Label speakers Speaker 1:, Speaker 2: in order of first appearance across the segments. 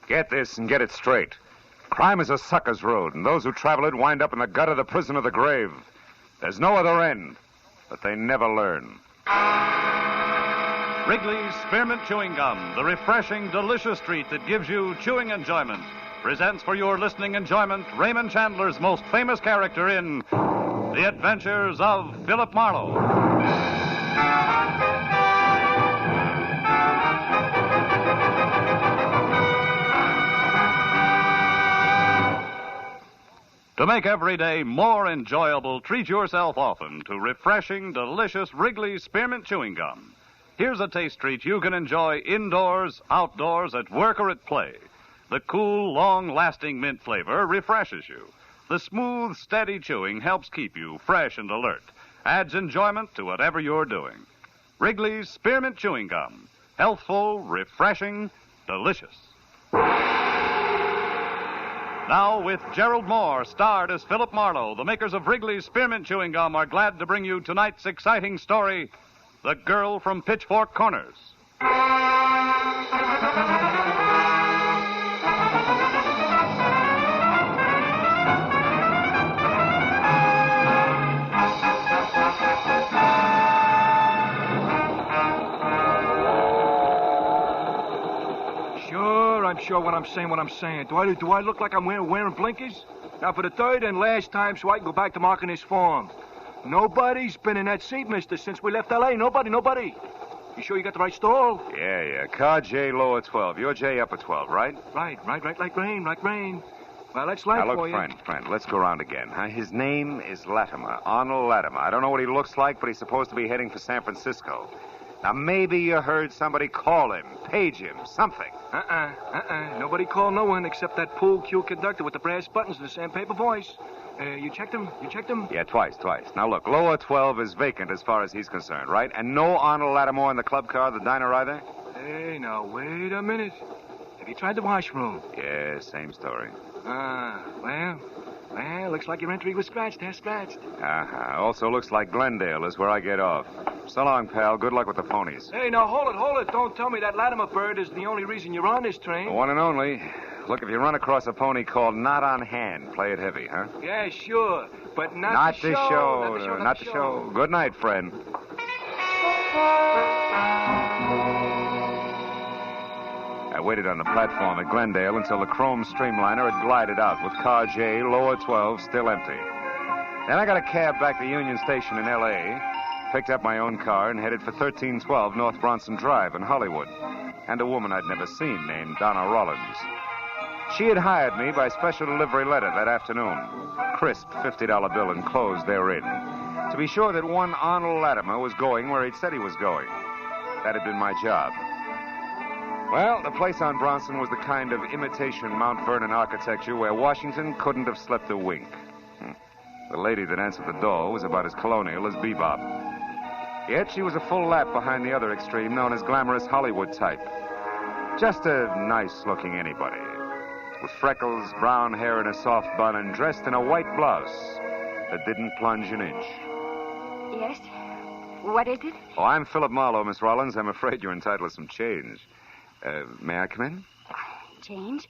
Speaker 1: Get this and get it straight. Crime is a sucker's road, and those who travel it wind up in the gut of the prison of the grave. There's no other end, but they never learn.
Speaker 2: Wrigley's Spearmint Chewing Gum, the refreshing, delicious treat that gives you chewing enjoyment, presents for your listening enjoyment Raymond Chandler's most famous character in The Adventures of Philip Marlowe. To make every day more enjoyable, treat yourself often to refreshing, delicious Wrigley's Spearmint Chewing Gum. Here's a taste treat you can enjoy indoors, outdoors, at work, or at play. The cool, long-lasting mint flavor refreshes you. The smooth, steady chewing helps keep you fresh and alert. Adds enjoyment to whatever you're doing. Wrigley's Spearmint Chewing Gum. Healthful, refreshing, delicious. Now, with Gerald Moore, starred as Philip Marlowe, the makers of Wrigley's Spearmint Chewing Gum are glad to bring you tonight's exciting story, The Girl from Pitchfork Corners.
Speaker 3: I'm sure what I'm saying. Do I look like I'm wearing blinkers? Now, for the third and last time, so I can go back to marking this form. Nobody's been in that seat, mister, since we left L.A. Nobody. You sure you got the right stall?
Speaker 1: Yeah. Car J lower 12. You're J upper 12, right?
Speaker 3: Right. Like rain. Well, that's life
Speaker 1: now,
Speaker 3: for
Speaker 1: look,
Speaker 3: you.
Speaker 1: friend, let's go around again. His name is Latimer, Arnold Latimer. I don't know what he looks like, but he's supposed to be heading for San Francisco. Now, maybe you heard somebody call him, page him, something.
Speaker 3: Nobody called no one except that pool cue conductor with the brass buttons and the sandpaper voice. You checked him?
Speaker 1: Yeah, twice. Now, look, lower 12 is vacant as far as he's concerned, right? And no Arnold Lattimore in the club car, the diner either?
Speaker 3: Hey, now, wait a minute. Have you tried the washroom?
Speaker 1: Yeah, same story.
Speaker 3: Well, looks like your entry was scratched.
Speaker 1: Also looks like Glendale is where I get off. So long, pal. Good luck with the ponies.
Speaker 3: Hey, now, hold it. Don't tell me that Latimer bird is the only reason you're on this train.
Speaker 1: The one and only. Look, if you run across a pony called Not on Hand, play it heavy, huh?
Speaker 3: Yeah, sure. But not the show.
Speaker 1: Not the show. Good night, friend. I waited on the platform at Glendale until the chrome streamliner had glided out with car J, lower 12, still empty. Then I got a cab back to Union Station in L.A., picked up my own car, and headed for 1312 North Bronson Drive in Hollywood, and a woman I'd never seen named Donna Rollins. She had hired me by special delivery letter that afternoon, crisp $50 bill enclosed therein, to be sure that one Arnold Latimer was going where he'd said he was going. That had been my job. Well, the place on Bronson was the kind of imitation Mount Vernon architecture where Washington couldn't have slept a wink. The lady that answered the door was about as colonial as Bebop. Yet she was a full lap behind the other extreme known as glamorous Hollywood type. Just a nice-looking anybody. With freckles, brown hair, and a soft bun, and dressed in a white blouse that didn't plunge an inch.
Speaker 4: Yes? What is it?
Speaker 1: Oh, I'm Philip Marlowe, Miss Rollins. I'm afraid you're entitled to some change. May I come in?
Speaker 4: Change?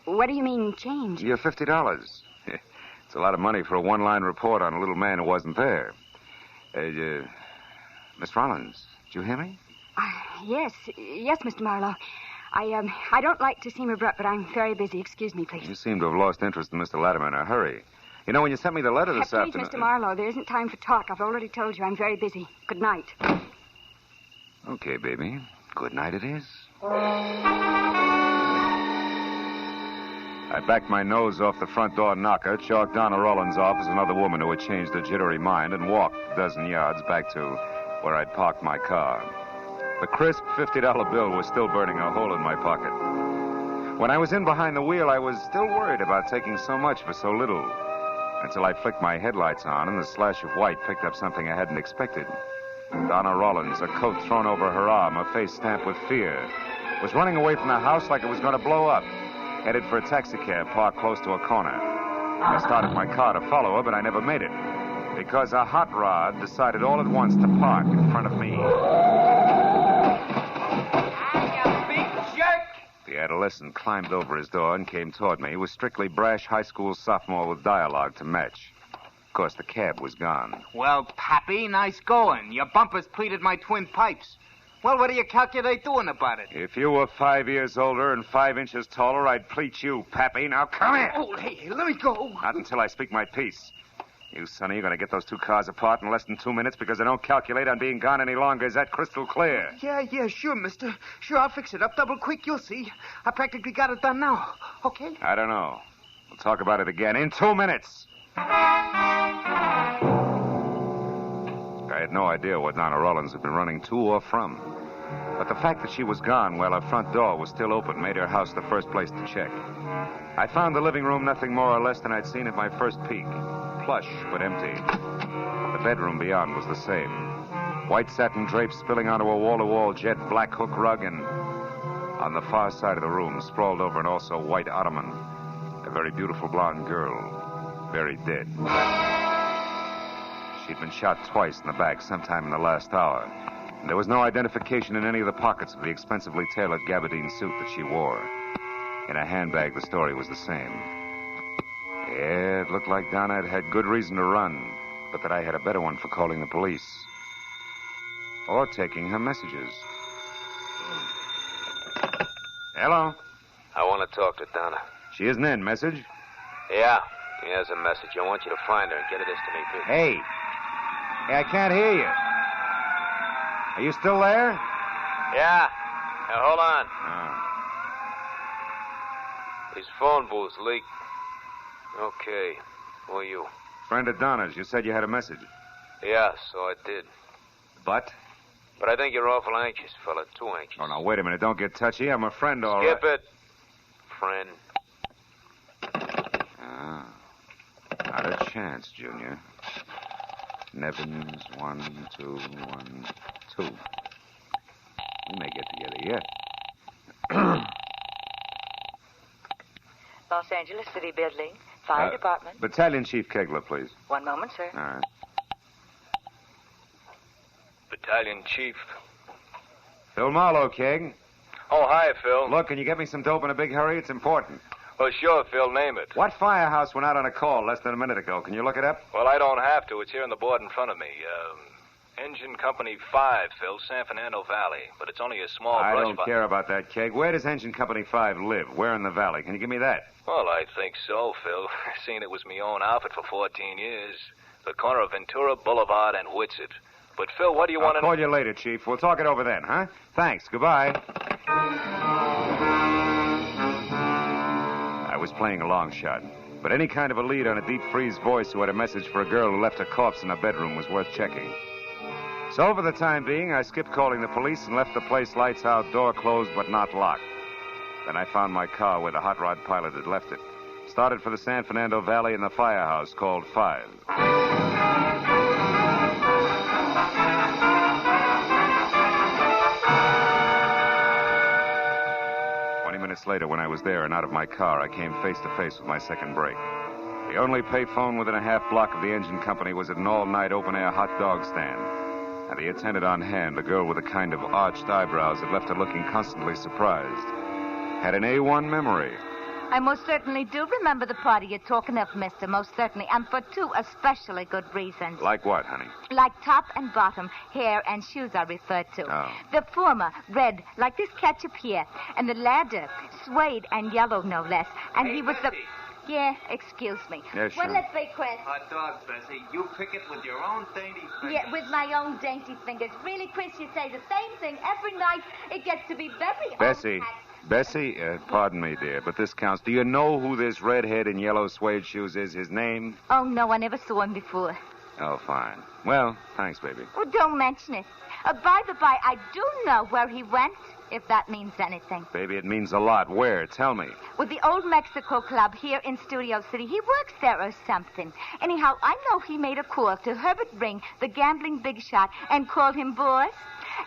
Speaker 4: What do you mean, change?
Speaker 1: Your $50. It's a lot of money for a one-line report on a little man who wasn't there. Miss Rollins, did you hear me?
Speaker 4: Yes, Mr. Marlowe. I don't like to seem abrupt, but I'm very busy. Excuse me, please.
Speaker 1: You seem to have lost interest in Mr. Latimer in a hurry. You know, when you sent me the letter this afternoon...
Speaker 4: Please, Mr. Marlowe, there isn't time for talk. I've already told you I'm very busy. Good night.
Speaker 1: Okay, baby. Good night it is. I backed my nose off the front door knocker, chalked Donna Rollins off as another woman who had changed her jittery mind, and walked a dozen yards back to where I'd parked my car. The crisp $50 bill was still burning a hole in my pocket. When I was in behind the wheel, I was still worried about taking so much for so little, until I flicked my headlights on and the slash of white picked up something I hadn't expected. Donna Rollins, a coat thrown over her arm, her face stamped with fear, was running away from the house like it was going to blow up, headed for a taxicab parked close to a corner. I started my car to follow her, but I never made it, because a hot rod decided all at once to park in front of me.
Speaker 3: You big jerk!
Speaker 1: The adolescent climbed over his door and came toward me. He was strictly brash high school sophomore with dialogue to match. Of course, the cab was gone.
Speaker 5: Well, Pappy, nice going. Your bumpers pleated my twin pipes. Well, what do you calculate doing about it?
Speaker 1: If you were 5 years older and 5 inches taller, I'd pleat you, Pappy. Now come here.
Speaker 5: Oh, hey, let me go.
Speaker 1: Not until I speak my piece. You, Sonny, you're going to get those two cars apart in less than 2 minutes because I don't calculate on being gone any longer. Is that crystal clear?
Speaker 5: Yeah, sure, mister. Sure, I'll fix it up double quick, you'll see. I practically got it done now. Okay?
Speaker 1: I don't know. We'll talk about it again in 2 minutes. I had no idea what Donna Rollins had been running to or from. But the fact that she was gone while her front door was still open made her house the first place to check. I found the living room nothing more or less than I'd seen at my first peek. Plush, but empty. The bedroom beyond was the same. White satin drapes spilling onto a wall-to-wall jet black hook rug, and on the far side of the room, sprawled over an also white ottoman, a very beautiful blonde girl, very dead. She'd been shot twice in the back sometime in the last hour. And there was no identification in any of the pockets of the expensively tailored gabardine suit that she wore. In a handbag, the story was the same. Yeah, it looked like Donna had had good reason to run, but that I had a better one for calling the police. Or taking her messages. Hello?
Speaker 6: I want to talk to Donna.
Speaker 1: She isn't in. Message?
Speaker 6: Yeah, here's a message. I want you to find her and get her this to me, please.
Speaker 1: Hey, I can't hear you. Are you still there?
Speaker 6: Yeah. Now, hold on.
Speaker 1: Oh.
Speaker 6: His phone booth's leaked. Okay. Who are you?
Speaker 1: Friend of Donna's. You said you had a message.
Speaker 6: Yeah, so I did.
Speaker 1: But?
Speaker 6: But I think you're awful anxious, fella. Too anxious.
Speaker 1: Oh, now, wait a minute. Don't get touchy. I'm a friend, all right.
Speaker 6: Skip it, friend.
Speaker 1: Ah. Not a chance, Junior. Nevins, 1, 2, 1, 2. We may get together yet.
Speaker 7: Los Angeles City Building, Fire Department.
Speaker 1: Battalion Chief Kegler, please.
Speaker 7: One moment, sir.
Speaker 1: All right.
Speaker 8: Battalion Chief.
Speaker 1: Phil Marlowe, Keg.
Speaker 8: Oh, hi, Phil.
Speaker 1: Look, can you get me some dope in a big hurry? It's important.
Speaker 8: Oh, sure, Phil, name it.
Speaker 1: What firehouse went out on a call less than a minute ago? Can you look it up?
Speaker 8: Well, I don't have to. It's here on the board in front of me. Engine Company 5, Phil, San Fernando Valley. But it's only a small
Speaker 1: I
Speaker 8: brush
Speaker 1: don't
Speaker 8: fire.
Speaker 1: care about that, Keg. Where does Engine Company 5 live? Where in the valley? Can you give me that?
Speaker 8: Well, I think so, Phil. Seeing it was me own outfit for 14 years. The corner of Ventura Boulevard and Whitsett. But, Phil, what do you want to
Speaker 1: I'll call you later, Chief. We'll talk it over then, huh? Thanks. Goodbye. I was playing a long shot, but any kind of a lead on a deep freeze voice who had a message for a girl who left a corpse in her bedroom was worth checking. So for the time being, I skipped calling the police and left the place lights out, door closed but not locked. Then I found my car where the hot rod pilot had left it. Started for the San Fernando Valley in the firehouse called 5. 20 minutes later, when I was there and out of my car, I came face to face with my second break. The only payphone within a half block of the engine company was at an all-night open-air hot dog stand. And the attendant on hand, a girl with a kind of arched eyebrows that left her looking constantly surprised, had an A1 memory.
Speaker 9: I most certainly do remember the party you're talking of, mister, most certainly, and for two especially good reasons.
Speaker 1: Like what, honey?
Speaker 9: Like top and bottom, hair and shoes I referred to.
Speaker 1: Oh.
Speaker 9: The former, red, like this ketchup here, and the latter, suede and yellow, no less. And
Speaker 5: Hey,
Speaker 9: he was
Speaker 5: Bessie.
Speaker 9: Yeah, excuse me.
Speaker 1: Yeah, sure.
Speaker 9: Well, let's be Chris.
Speaker 5: Hot dogs, Bessie. You pick it with your own dainty fingers.
Speaker 9: Yeah, with my own dainty fingers. Really, Chris, you say the same thing every night. It gets to be very
Speaker 1: Bessie.
Speaker 9: unpacked.
Speaker 1: Bessie, pardon me, dear, but this counts. Do you know who this redhead in yellow suede shoes is? His name?
Speaker 9: Oh, no, I never saw him before.
Speaker 1: Oh, fine. Well, thanks, baby.
Speaker 9: Oh, don't mention it. By the by, I do know where he went, if that means anything.
Speaker 1: Baby, it means a lot. Where? Tell me.
Speaker 9: With the Old Mexico Club here in Studio City. He works there or something. Anyhow, I know he made a call to Herbert Ring, the gambling big shot, and called him boss.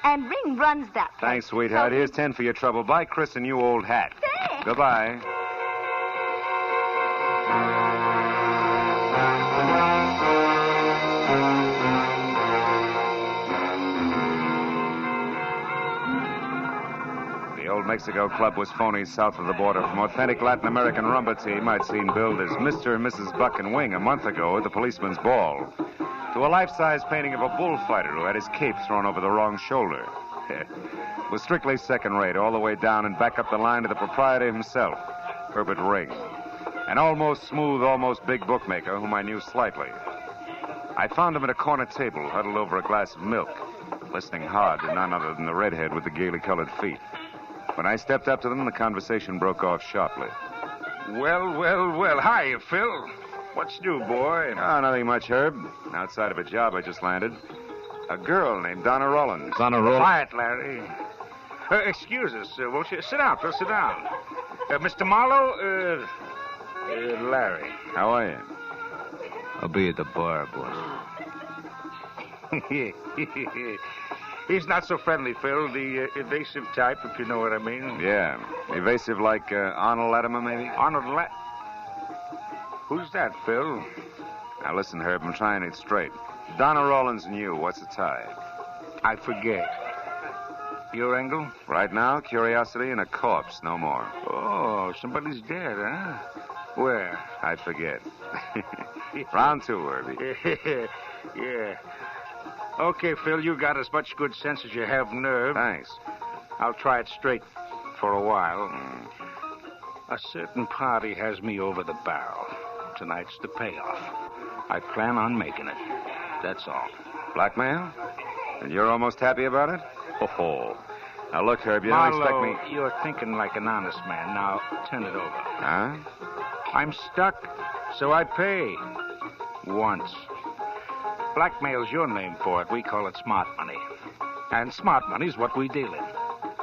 Speaker 9: And Ring runs that place.
Speaker 1: Thanks, sweetheart.
Speaker 9: So
Speaker 1: Here's 10 for your trouble. Bye, Chris, and you old hat.
Speaker 9: Thanks.
Speaker 1: Goodbye. The old old Mexico club was phony south of the border from authentic Latin American rumba team I'd seen billed as Mr. and Mrs. Buck and Wing a month ago at the policeman's ball, to a life-size painting of a bullfighter who had his cape thrown over the wrong shoulder. It was strictly second-rate all the way down and back up the line to the proprietor himself, Herbert Ring, an almost smooth, almost big bookmaker whom I knew slightly. I found him at a corner table, huddled over a glass of milk, listening hard to none other than the redhead with the gaily colored feet. When I stepped up to them, the conversation broke off sharply.
Speaker 10: Well. Hi, Phil. What's new, boy?
Speaker 1: Oh, nothing much, Herb. Outside of a job I just landed. A girl named Donna Rollins.
Speaker 10: Donna Rollins? Quiet, Larry. Excuse us, won't you? Sit down, Phil, sit down. Mr. Marlowe, Larry.
Speaker 1: How are you?
Speaker 10: I'll be at the bar, boss. He's not so friendly, Phil. The evasive type, if you know what I mean.
Speaker 1: Yeah. Evasive like Arnold Latimer, maybe?
Speaker 10: Who's that, Phil?
Speaker 1: Now, listen, Herb, I'm trying it straight. Donna Rollins and you, what's the tie?
Speaker 10: I forget. Your angle?
Speaker 1: Right now, curiosity and a corpse, no more.
Speaker 10: Oh, somebody's dead, huh? Where?
Speaker 1: I forget. Round two, Herbie.
Speaker 10: Yeah. Okay, Phil, you got as much good sense as you have nerve.
Speaker 1: Thanks.
Speaker 10: I'll try it straight for a while. A certain party has me over the barrel. Tonight's the payoff. I plan on making it. That's all.
Speaker 1: Blackmail? And you're almost happy about it? Oh. Now, look, Herb, you don't expect me...
Speaker 10: You're thinking like an honest man. Now, turn it over.
Speaker 1: Huh?
Speaker 10: I'm stuck, so I pay. Once. Blackmail's your name for it. We call it smart money. And smart money's what we deal in.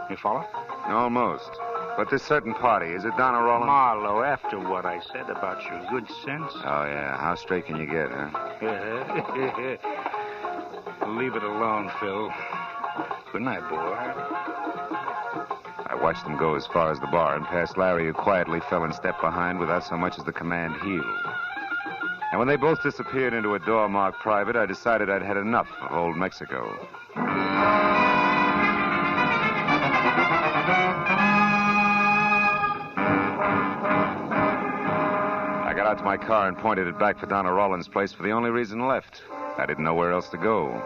Speaker 10: You follow?
Speaker 1: Almost. But this certain party, is it Donna Rollins?
Speaker 10: Marlowe, after what I said about your good sense.
Speaker 1: Oh, yeah. How straight can you get, huh?
Speaker 10: Leave it alone, Phil. Good night, boy.
Speaker 1: I watched them go as far as the bar and past Larry, who quietly fell in step behind without so much as the command heel. And when they both disappeared into a door marked private, I decided I'd had enough of old Mexico. I got out to my car and pointed it back for Donna Rollins' place for the only reason left. I didn't know where else to go.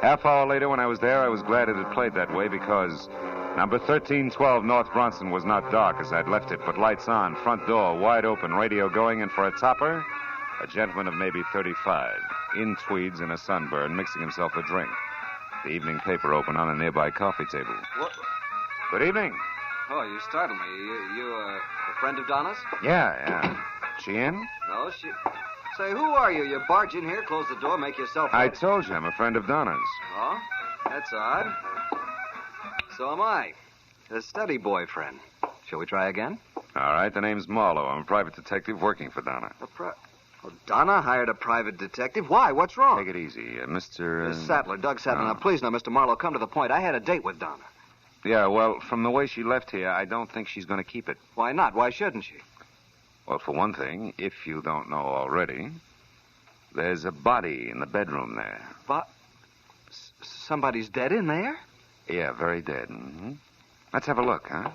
Speaker 1: Half hour later, when I was there, I was glad it had played that way because number 1312 North Bronson was not dark as I'd left it, but lights on, front door wide open, radio going, and for a topper, a gentleman of maybe 35, in tweeds and a sunburn, mixing himself a drink. The evening paper open on a nearby coffee table.
Speaker 11: What?
Speaker 1: Good evening.
Speaker 11: Oh, you startled me. You a friend of Donna's?
Speaker 1: Yeah. She in?
Speaker 11: No, she... Say, who are you? You barge in here, close the door, make yourself...
Speaker 1: I told you I'm a friend of Donna's.
Speaker 11: Oh? That's odd. So am I. A steady boyfriend. Shall we try again?
Speaker 1: All right, the name's Marlowe. I'm a private detective working for Donna.
Speaker 11: Oh, Donna hired a private detective? Why? What's wrong?
Speaker 1: Take it easy. Mr...
Speaker 11: Sattler, Doug Sattler. Now, please, Mr. Marlowe, come to the point. I had a date with Donna.
Speaker 1: Yeah, well, from the way she left here, I don't think she's going to keep it.
Speaker 11: Why not? Why shouldn't she?
Speaker 1: Well, for one thing, if you don't know already, there's a body in the bedroom there.
Speaker 11: Somebody's dead in there?
Speaker 1: Yeah, very dead. Mm-hmm. Let's have a look, huh?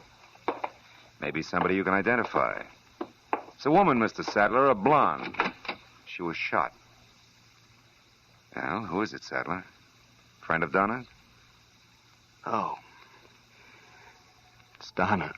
Speaker 1: Maybe somebody you can identify. It's a woman, Mr. Sattler, a blonde. She was shot. Well, who is it, Sattler? Friend of Donna's?
Speaker 11: Oh. It's Donna.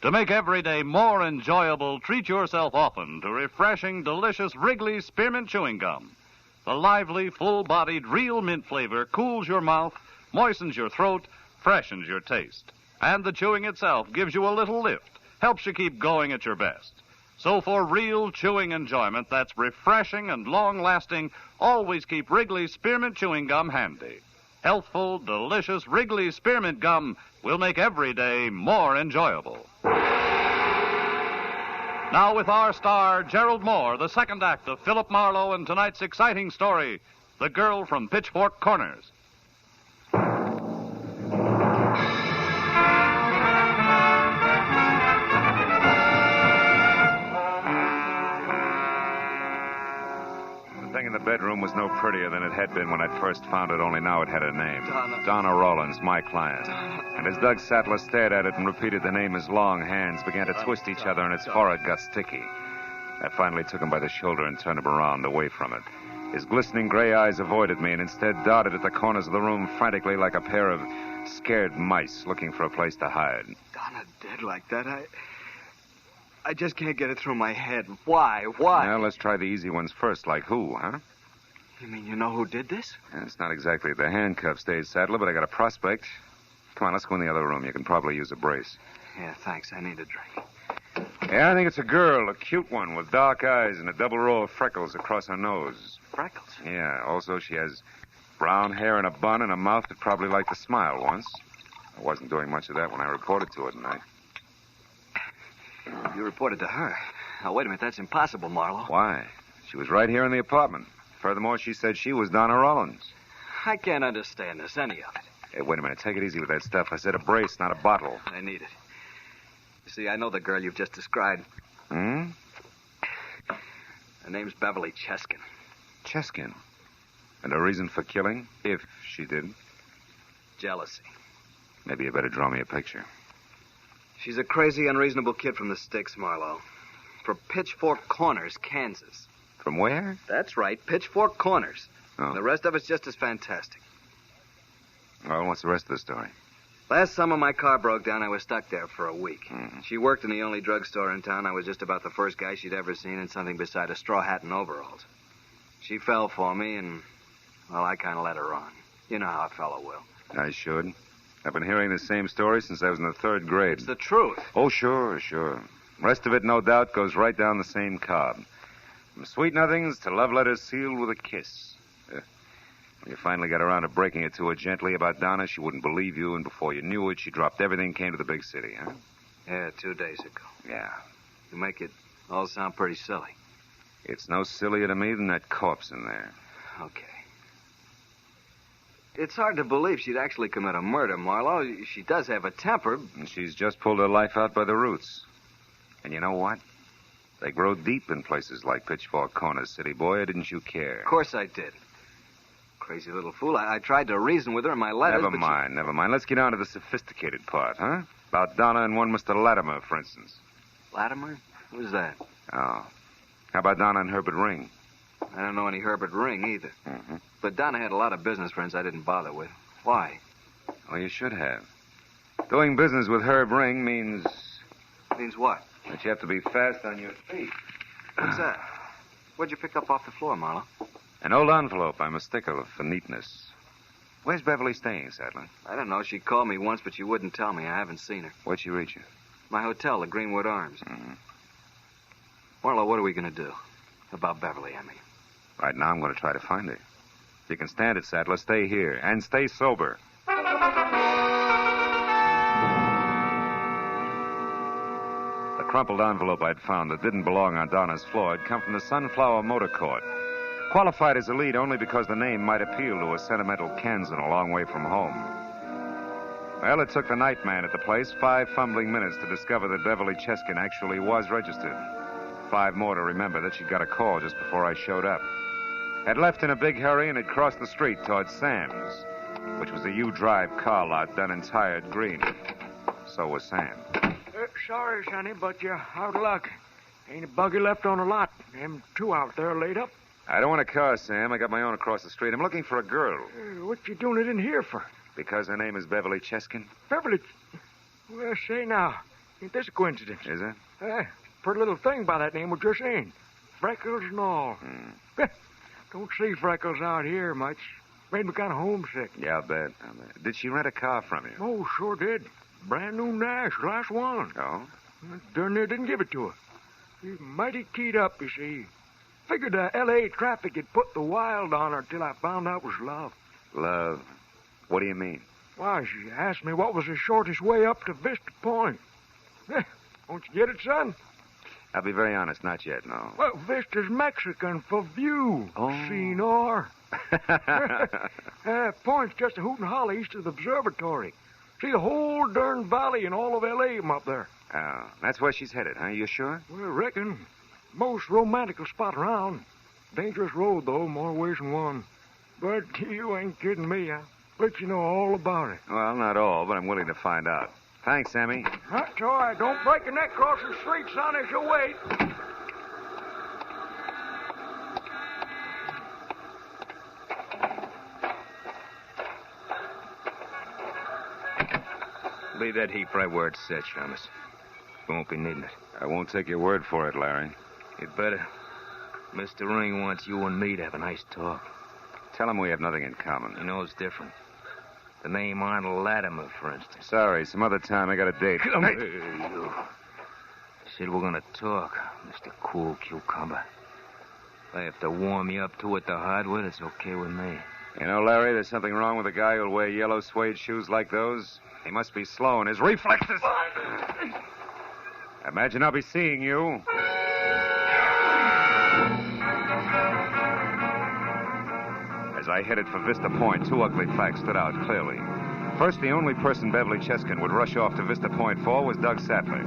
Speaker 2: To make every day more enjoyable, treat yourself often to refreshing, delicious Wrigley's Spearmint Chewing Gum. The lively, full-bodied, real mint flavor cools your mouth, moistens your throat, freshens your taste. And the chewing itself gives you a little lift, helps you keep going at your best. So for real chewing enjoyment that's refreshing and long-lasting, always keep Wrigley's Spearmint Chewing Gum handy. Healthful, delicious Wrigley's Spearmint Gum will make every day more enjoyable. Now with our star, Gerald Moore, the second act of Philip Marlowe and tonight's exciting story, The Girl from Pitchfork Corners.
Speaker 1: in the bedroom was no prettier than it had been when I'd first found it, only now it had a name.
Speaker 11: Donna
Speaker 1: Rollins, my client. And as Doug Sattler stared at it and repeated the name, his long hands began to twist each other and its forehead got sticky. I finally took him by the shoulder and turned him around, away from it. His glistening gray eyes avoided me and instead darted at the corners of the room frantically like a pair of scared mice looking for a place to hide.
Speaker 11: Donna dead like that? I just can't get it through my head. Why? Why?
Speaker 1: Well, let's try the easy ones first, like who, huh?
Speaker 11: You mean you know who did this?
Speaker 1: Yeah, it's not exactly the handcuff stage, Sattler, but I got a prospect. Come on, let's go in the other room. You can probably use a brace.
Speaker 11: Yeah, thanks. I need a drink.
Speaker 1: Yeah, I think it's a girl, a cute one with dark eyes and a double row of freckles across her nose.
Speaker 11: Freckles?
Speaker 1: Yeah, also she has brown hair and a bun and a mouth that probably liked to smile once. I wasn't doing much of that when I reported to her tonight.
Speaker 11: You reported to her. Now, wait a minute. That's impossible, Marlowe.
Speaker 1: Why? She was right here in the apartment. Furthermore, she said she was Donna Rollins.
Speaker 11: I can't understand this, any of it.
Speaker 1: Hey, wait a minute. Take it easy with that stuff. I said a brace, not a bottle.
Speaker 11: I need it. You see, I know the girl you've just described.
Speaker 1: Hmm?
Speaker 11: Her name's Beverly Cheskin.
Speaker 1: Cheskin? And a reason for killing, if she did?
Speaker 11: Jealousy.
Speaker 1: Maybe you better draw me a picture.
Speaker 11: She's a crazy, unreasonable kid from the sticks, Marlowe. From Pitchfork Corners, Kansas.
Speaker 1: From where?
Speaker 11: That's right, Pitchfork Corners.
Speaker 1: Oh.
Speaker 11: And the rest of it's just as fantastic.
Speaker 1: Well, what's the rest of the story?
Speaker 11: Last summer, my car broke down. I was stuck there for a week.
Speaker 1: Mm-hmm.
Speaker 11: She worked in the only drugstore in town. I was just about the first guy she'd ever seen in something beside a straw hat and overalls. She fell for me, and, well, I kind of let her on. You know how a fellow will.
Speaker 1: I should. I've been hearing the same story since I was in the third grade.
Speaker 11: It's the truth.
Speaker 1: Oh, sure. Rest of it, no doubt, goes right down the same cob. From sweet nothings to love letters sealed with a kiss. When you finally got around to breaking it to her gently about Donna, she wouldn't believe you, and before you knew it, she dropped everything and came to the big city, huh?
Speaker 11: Yeah, 2 days ago.
Speaker 1: Yeah.
Speaker 11: You make it all sound pretty silly.
Speaker 1: It's no sillier to me than that corpse in there.
Speaker 11: Okay. It's hard to believe she'd actually commit a murder, Marlowe. She does have a temper.
Speaker 1: And she's just pulled her life out by the roots. And you know what? They grow deep in places like Pitchfork Corners, city boy, or didn't you care?
Speaker 11: Of course I did. Crazy little fool. I tried to reason with her in my letters,
Speaker 1: Never mind. Let's get on to the sophisticated part, huh? About Donna and one Mr. Latimer, for instance.
Speaker 11: Latimer? Who's that?
Speaker 1: Oh. How about Donna and Herbert Ring?
Speaker 11: I don't know any Herbert Ring either.
Speaker 1: Mm-hmm.
Speaker 11: But Donna had a lot of business friends I didn't bother with. Why?
Speaker 1: Well, you should have. Doing business with Herb Ring means...
Speaker 11: Means what?
Speaker 1: That you have to be fast on your feet.
Speaker 11: What's that? What'd you pick up off the floor, Marlowe?
Speaker 1: An old envelope. I'm a stickler for neatness. Where's Beverly staying, Sattler?
Speaker 11: I don't know. She called me once, but she wouldn't tell me. I haven't seen her.
Speaker 1: Where'd she reach you?
Speaker 11: My hotel, the Greenwood Arms.
Speaker 1: Mm-hmm.
Speaker 11: Marlowe, what are we going to do? About Beverly, I mean.
Speaker 1: Right now, I'm going to try to find her. If you can stand it, Sattler, stay here. And stay sober. The crumpled envelope I'd found that didn't belong on Donna's floor had come from the Sunflower Motor Court. Qualified as a lead only because the name might appeal to a sentimental Kansan a long way from home. Well, it took the night man at the place 5 fumbling minutes to discover that Beverly Cheskin actually was registered. 5 more to remember that she'd got a call just before I showed up. Had left in a big hurry and had crossed the street towards Sam's, which was a U-Drive car lot done in tired green. So was Sam.
Speaker 3: Sorry, Sonny, but you're out of luck. Ain't a buggy left on the lot. Them 2 out there laid up.
Speaker 1: I don't want a car, Sam. I got my own across the street. I'm looking for a girl.
Speaker 3: What you doing it in here for?
Speaker 1: Because her name is Beverly Cheskin.
Speaker 3: Beverly? Well, say now. Ain't this a coincidence?
Speaker 1: Is it?
Speaker 3: Pretty little thing by that name was just saying. Freckles and all. Don't see Freckles out here much. Made me kind of homesick.
Speaker 1: Yeah, I'll bet. Did she rent a car from you?
Speaker 3: Oh, sure did. Brand new Nash, last one.
Speaker 1: Oh?
Speaker 3: Darn near didn't give it to her. She's mighty keyed up, you see. Figured the L.A. traffic had put the wild on her till I found out it was love.
Speaker 1: Love? What do you mean?
Speaker 3: Why, she asked me what was the shortest way up to Vista Point. Don't you get it, son?
Speaker 1: I'll be very honest, not yet, no.
Speaker 3: Well, Vista's Mexican for view, senor. Point's just a hoot and holler east of the observatory. See the whole darn valley and all of L.A. from up there.
Speaker 1: Oh, that's where she's headed, huh? You sure?
Speaker 3: Well, I reckon. Most romantical spot around. Dangerous road, though, more ways than one. But you ain't kidding me. I'll let you know all about it.
Speaker 1: Well, not all, but I'm willing to find out. Thanks, Sammy.
Speaker 3: That's all right. Don't break your neck across the street, son, as you wait.
Speaker 11: Leave that heap right where it's set, Shamus. We won't be needing it.
Speaker 1: I won't take your word for it, Larry.
Speaker 11: You'd better. Mr. Ring wants you and me to have a nice talk.
Speaker 1: Tell him we have nothing in common.
Speaker 11: He knows different. The name Arnold Latimer, for instance.
Speaker 1: Sorry, some other time I got a date.
Speaker 11: Come here, you. Said we're gonna talk, Mr. Cool Cucumber. If I have to warm you up to it the hard way, it's okay with me.
Speaker 1: You know, Larry, there's something wrong with a guy who'll wear yellow suede shoes like those. He must be slow in his reflexes. Imagine I'll be seeing you. As I headed for Vista Point, two ugly facts stood out clearly. First, the only person Beverly Cheskin would rush off to Vista Point for was Doug Sattler.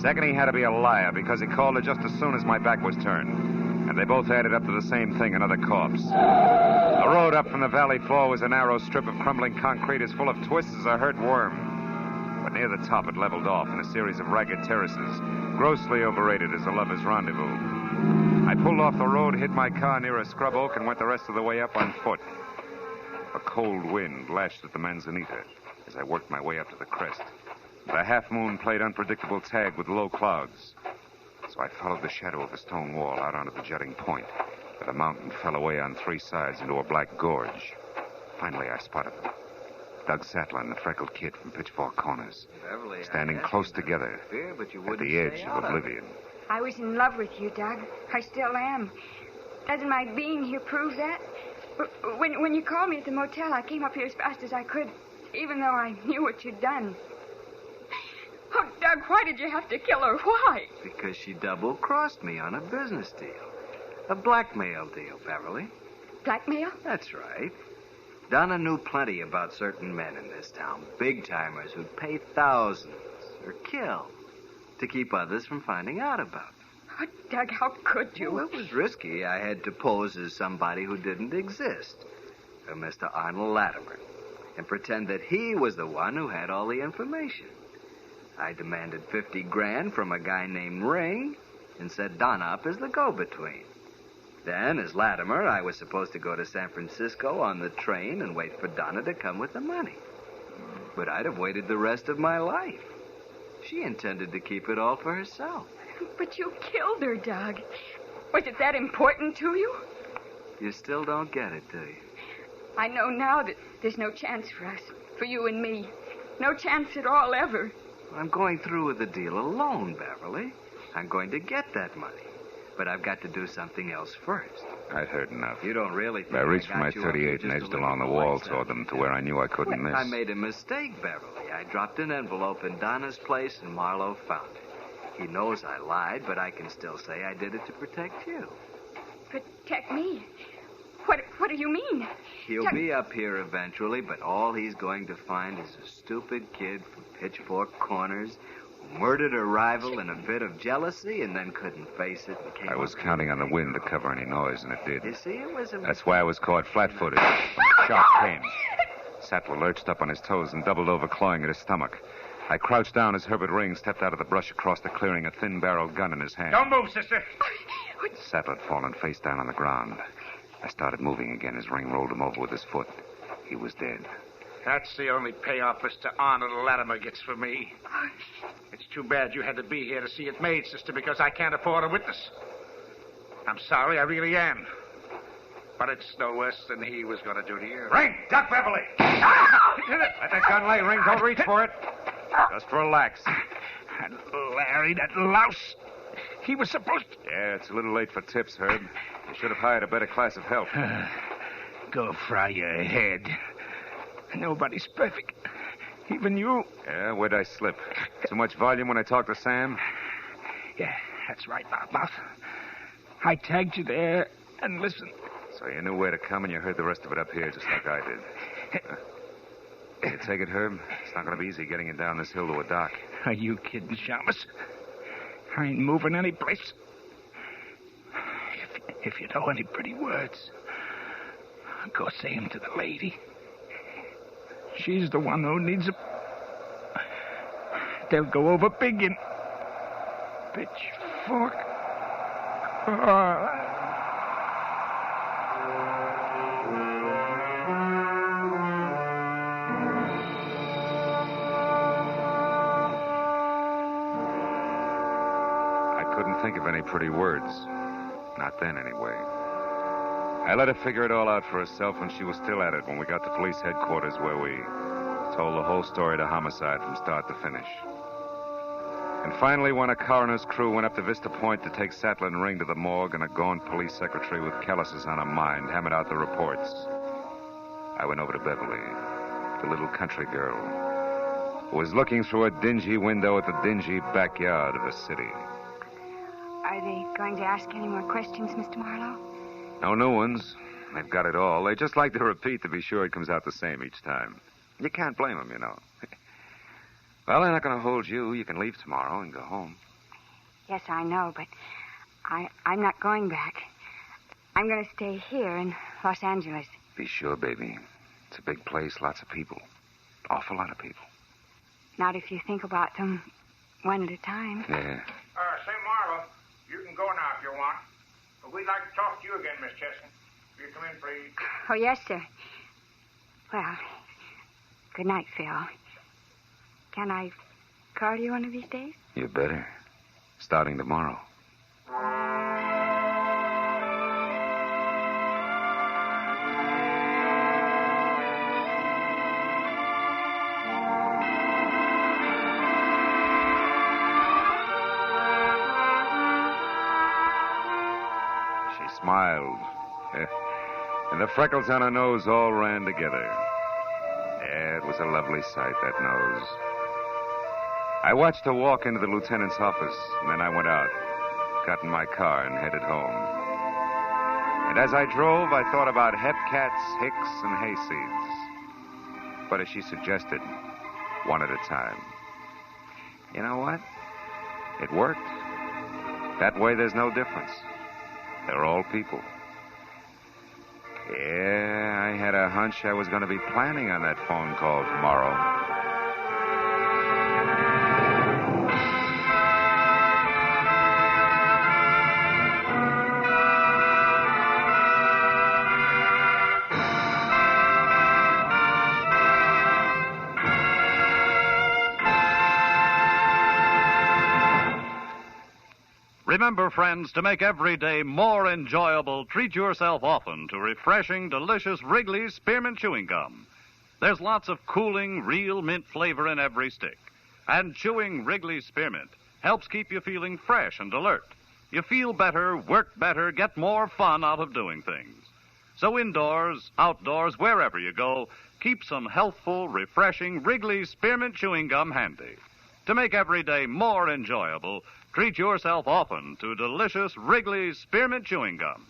Speaker 1: Second, he had to be a liar because he called her just as soon as my back was turned. And they both added up to the same thing, another corpse. The road up from the valley floor was a narrow strip of crumbling concrete as full of twists as a hurt worm. But near the top it leveled off in a series of ragged terraces, grossly overrated as a lover's rendezvous. I pulled off the road, hid my car near a scrub oak, and went the rest of the way up on foot. A cold wind lashed at the manzanita as I worked my way up to the crest. The half-moon played unpredictable tag with low clouds. So I followed the shadow of a stone wall out onto the jutting point, where the mountain fell away on three sides into a black gorge. Finally, I spotted them. Doug Sattler and the freckled kid from Pitchfork Corners,
Speaker 11: Beverly,
Speaker 1: standing close together at the edge of oblivion.
Speaker 4: I was in love with you, Doug. I still am. Doesn't my being here prove that? When you called me at the motel, I came up here as fast as I could, even though I knew what you'd done. Oh, Doug, why did you have to kill her? Why?
Speaker 11: Because she double-crossed me on a business deal. A blackmail deal, Beverly.
Speaker 4: Blackmail?
Speaker 11: That's right. Donna knew plenty about certain men in this town, big-timers who'd pay thousands or kill to keep others from finding out about them.
Speaker 4: Oh, Doug, how could you?
Speaker 11: Well, it was risky. I had to pose as somebody who didn't exist, a Mr. Arnold Latimer, and pretend that he was the one who had all the information. I demanded $50,000 from a guy named Ring and set Donna up as the go-between. Then, as Latimer, I was supposed to go to San Francisco on the train and wait for Donna to come with the money. But I'd have waited the rest of my life. She intended to keep it all for herself.
Speaker 4: But you killed her, Doug. Was it that important to you?
Speaker 11: You still don't get it, do you?
Speaker 4: I know now that there's no chance for us, for you and me. No chance at all, ever.
Speaker 11: I'm going through with the deal alone, Beverly. I'm going to get that money. But I've got to do something else first.
Speaker 1: I'd heard enough.
Speaker 11: You don't really think
Speaker 1: I reached for
Speaker 11: got
Speaker 1: my
Speaker 11: you up here
Speaker 1: 38 and
Speaker 11: just
Speaker 1: edged
Speaker 11: to look
Speaker 1: along
Speaker 11: at
Speaker 1: the wall
Speaker 11: lights
Speaker 1: toward
Speaker 11: out
Speaker 1: them to
Speaker 11: there.
Speaker 1: where I knew I couldn't miss.
Speaker 11: I made a mistake, Beverly. I dropped an envelope in Donna's place, and Marlowe found it. He knows I lied, but I can still say I did it to protect you.
Speaker 4: Protect me? What do you mean?
Speaker 11: He'll be up here eventually, but all he's going to find is a stupid kid from Pitchfork Corners who murdered a rival in a fit of jealousy and then couldn't face it and came
Speaker 1: I was counting on the wind to cover any noise, and it did.
Speaker 11: You see, it was a...
Speaker 1: That's why I was caught flat-footed when the shock came. Sattler lurched up on his toes and doubled over, clawing at his stomach. I crouched down as Herbert Ring stepped out of the brush across the clearing, a thin-barreled gun in his hand.
Speaker 10: Don't move, sister.
Speaker 1: Sattler had fallen face down on the ground. I started moving again as Ring rolled him over with his foot. He was dead.
Speaker 10: That's the only payoff Mr. Arnold Latimer gets for me. It's too bad you had to be here to see it made, sister, because I can't afford a witness. I'm sorry, I really am. But it's no worse than he was going to do to you.
Speaker 1: Ring! Duck Beverly! Let that gun lay, Ring. Don't reach for it. Just relax.
Speaker 10: And Larry, that louse, he was supposed to...
Speaker 1: Yeah, it's a little late for tips, Herb. You should have hired a better class of help.
Speaker 10: Go fry your head. Nobody's perfect. Even you.
Speaker 1: Yeah, where'd I slip? Too much volume when I talk to Sam?
Speaker 10: Yeah, that's right, Loudmouth. I tagged you there, and listen.
Speaker 1: So you knew where to come, and you heard the rest of it up here, just like I did. Can you take it, Herb? It's not going to be easy getting it down this hill to a dock.
Speaker 10: Are you kidding, Shamus? I ain't moving any place. If you know any pretty words, go say 'em to the lady. She's the one who needs 'em. They'll go over big in pitchfork.
Speaker 1: I couldn't think of any pretty words. Not then, anyway. I let her figure it all out for herself, and she was still at it when we got to police headquarters, where we told the whole story to homicide from start to finish. And finally, when a coroner's crew went up to Vista Point to take Sattler and Ring to the morgue, and a gaunt police secretary with calluses on her mind hammered out the reports, I went over to Beverly, the little country girl, who was looking through a dingy window at the dingy backyard of the city.
Speaker 4: Are they going to ask any more questions, Mr. Marlowe?
Speaker 1: No new ones. They've got it all. They just like to repeat to be sure it comes out the same each time. You can't blame them, you know. Well, they're not going to hold you. You can leave tomorrow and go home.
Speaker 4: Yes, I know, but I'm not going back. I'm going to stay here in Los Angeles.
Speaker 1: Be sure, baby. It's a big place, lots of people. Awful lot of people.
Speaker 4: Not if you think about them one at a time.
Speaker 1: Yeah.
Speaker 10: Say, Marlowe, you can go now if you want. But we'd like to talk to you again, Miss Chesson. Will you come in, please?
Speaker 4: Oh, yes, sir. Well, good night, Phil. Can I call you one of these days?
Speaker 1: You better. Starting tomorrow. She smiled. And the freckles on her nose all ran together. Yeah, it was a lovely sight, that nose. I watched her walk into the lieutenant's office, and then I went out, got in my car, and headed home. And as I drove, I thought about hepcats, hicks, and hayseeds. But as she suggested, one at a time. You know what? It worked. That way, there's no difference. They're all people. Yeah, I had a hunch I was going to be planning on that phone call tomorrow.
Speaker 2: Remember, friends, to make every day more enjoyable, treat yourself often to refreshing, delicious Wrigley's Spearmint Chewing Gum. There's lots of cooling, real mint flavor in every stick. And chewing Wrigley's Spearmint helps keep you feeling fresh and alert. You feel better, work better, get more fun out of doing things. So indoors, outdoors, wherever you go, keep some healthful, refreshing Wrigley's Spearmint Chewing Gum handy. To make every day more enjoyable, treat yourself often to delicious Wrigley's Spearmint Chewing Gum.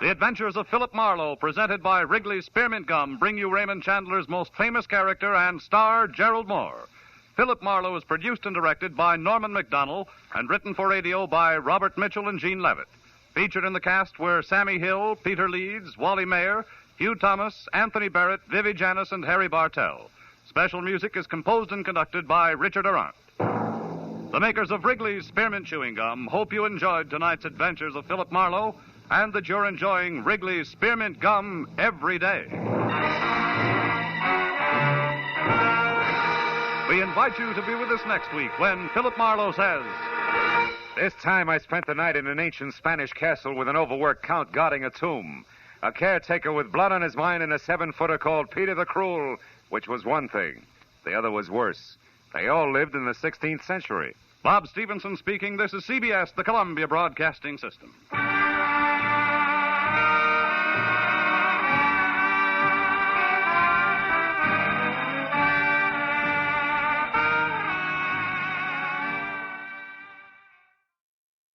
Speaker 2: The Adventures of Philip Marlowe, presented by Wrigley's Spearmint Gum, bring you Raymond Chandler's most famous character and star, Gerald Moore. Philip Marlowe is produced and directed by Norman McDonnell and written for radio by Robert Mitchell and Gene Levitt. Featured in the cast were Sammy Hill, Peter Leeds, Wally Mayer, Hugh Thomas, Anthony Barrett, Vivi Janis, and Harry Bartell. Special music is composed and conducted by Richard Arant. The makers of Wrigley's Spearmint Chewing Gum hope you enjoyed tonight's Adventures of Philip Marlowe and that you're enjoying Wrigley's Spearmint Gum every day. We invite you to be with us next week when Philip Marlowe says...
Speaker 1: This time I spent the night in an ancient Spanish castle with an overworked count guarding a tomb. A caretaker with blood on his mind and a 7-footer called Peter the Cruel, which was one thing. The other was worse. They all lived in the 16th century.
Speaker 2: Bob Stevenson speaking. This is CBS, the Columbia Broadcasting System.